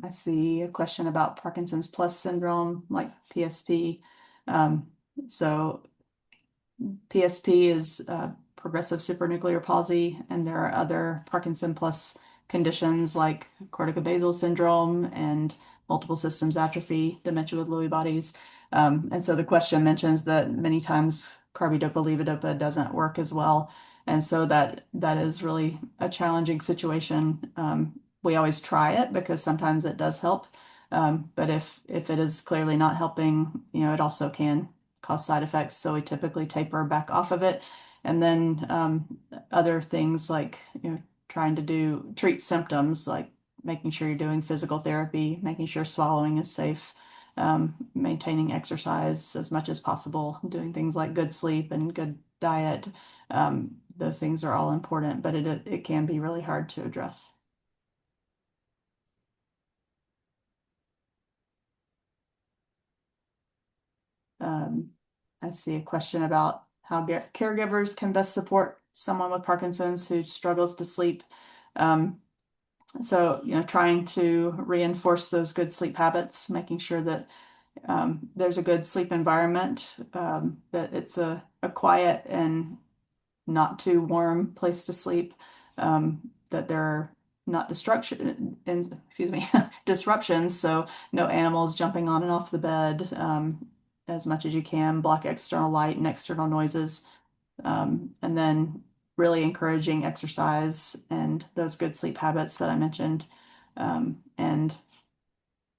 I see a question about Parkinson's plus syndrome, like PSP. Um, so PSP is progressive supranuclear palsy, and there are other Parkinson plus conditions like corticobasal syndrome and multiple systems atrophy, dementia with Lewy bodies. And so the question mentions that many times carbidopa levodopa doesn't work as well. And so that is really a challenging situation. We always try it because sometimes it does help. But if it is clearly not helping, it also can cause side effects. So we typically taper back off of it. And then other things like, trying to treat symptoms, like making sure you're doing physical therapy, making sure swallowing is safe, maintaining exercise as much as possible, doing things like good sleep and good diet. Those things are all important, but it can be really hard to address. Um, I see a question about how caregivers can best support someone with Parkinson's who struggles to sleep. Um, so, trying to reinforce those good sleep habits, making sure that there's a good sleep environment, that it's a quiet and not too warm place to sleep, that there are not destruction, and excuse me, disruptions. So no animals jumping on and off the bed, as much as you can, block external light and external noises. And then really encouraging exercise and those good sleep habits that I mentioned. And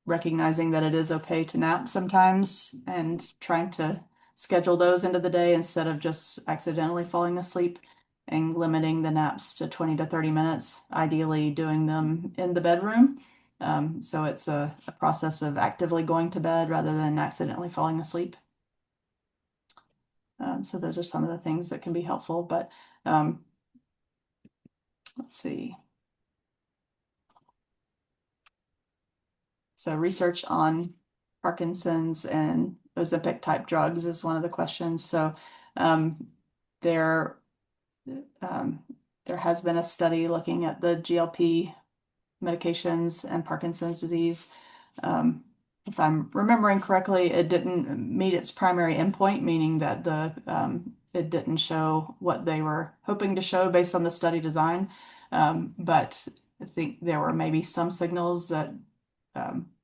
recognizing that it is okay to nap sometimes and trying to schedule those into the day instead of just accidentally falling asleep and limiting the naps to 20 to 30 minutes, ideally doing them in the bedroom. So it's a process of actively going to bed rather than accidentally falling asleep. So those are some of the things that can be helpful, but let's see. So research on Parkinson's and Ozempic type drugs is one of the questions. So um, there, um, there has been a study looking at the GLP medications and Parkinson's disease. Um, if I'm remembering correctly, it didn't meet its primary endpoint, meaning that it didn't show what they were hoping to show based on the study design. But I think there were maybe some signals that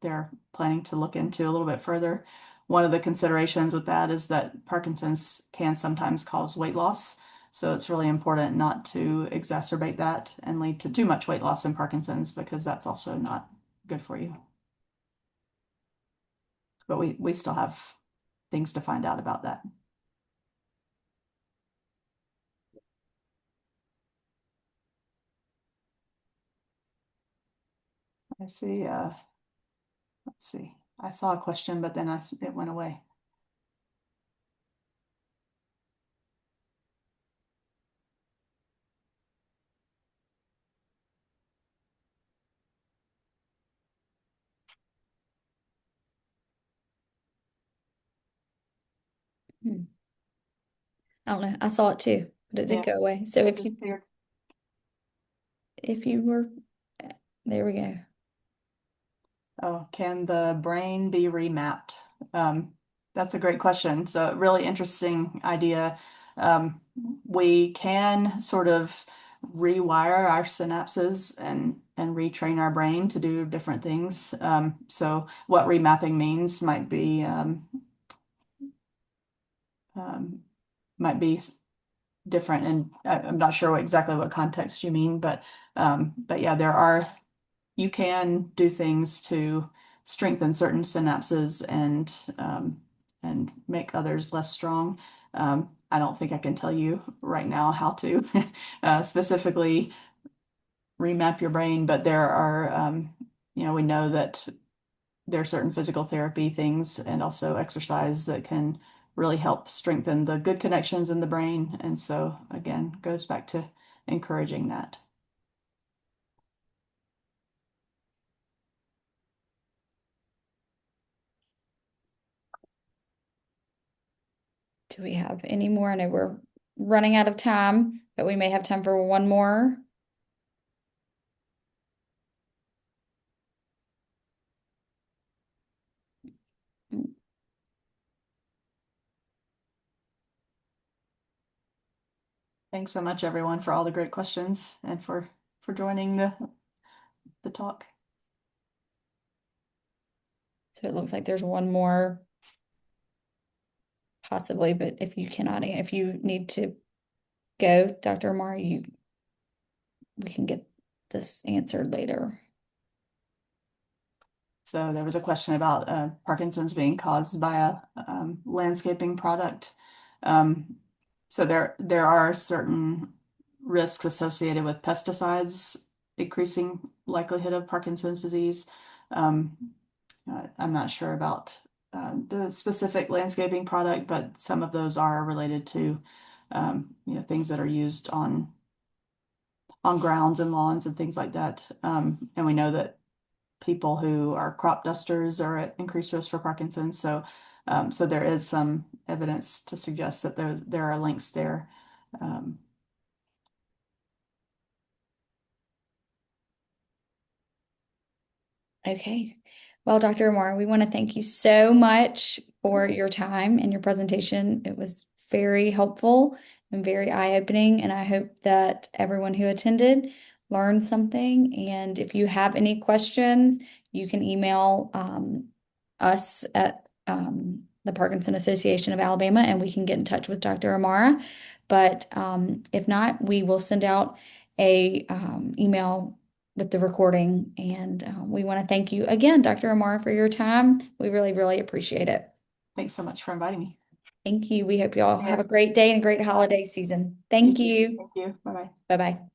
they're planning to look into a little bit further. One of the considerations with that is that Parkinson's can sometimes cause weight loss. So it's really important not to exacerbate that and lead to too much weight loss in Parkinson's because that's also not good for you. But we still have things to find out about that. I see. Let's see. I saw a question, but then it went away. Hmm. I don't know. I saw it too, but it did Yeah, go away. So it if you disappeared. if you were there we go. Oh, can the brain be remapped? Um, that's a great question. So, really interesting idea. Um, we can sort of rewire our synapses and retrain our brain to do different things. So, what remapping means um, might be different, and I'm not sure exactly what context you mean, but yeah, you can do things to strengthen certain synapses and make others less strong. I don't think I can tell you right now how to specifically remap your brain, but there are, we know that there are certain physical therapy things and also exercise that can really help strengthen the good connections in the brain. And so, again, goes back to encouraging that. Do we have any more? I know we're running out of time, but we may have time for one more. Thanks so much, everyone, for all the great questions and for joining the talk. So it looks like there's one more possibly, but if you need to go, Dr. Amara, we can get this answered later. So there was a question about Parkinson's being caused by a landscaping product. Um, so there are certain risks associated with pesticides, increasing likelihood of Parkinson's disease. Um, I'm not sure about the specific landscaping product, but some of those are related to things that are used on grounds and lawns and things like that. And we know that people who are crop dusters are at increased risk for Parkinson's. So there is some evidence to suggest that there are links there. Um, Okay. Well, Dr. Amara, we want to thank you so much for your time and your presentation. It was very helpful and very eye-opening, and I hope that everyone who attended learned something. And if you have any questions, you can email us at the Parkinson Association of Alabama, and we can get in touch with Dr. Amara. But if not, we will send out a email with the recording. And we want to thank you again, Dr. Amara, for your time. We really, really appreciate it. Thanks so much for inviting me. Thank you. We hope you all have a Care. great day and a great holiday season. You Thank too. you. Thank you. Bye bye. Bye bye.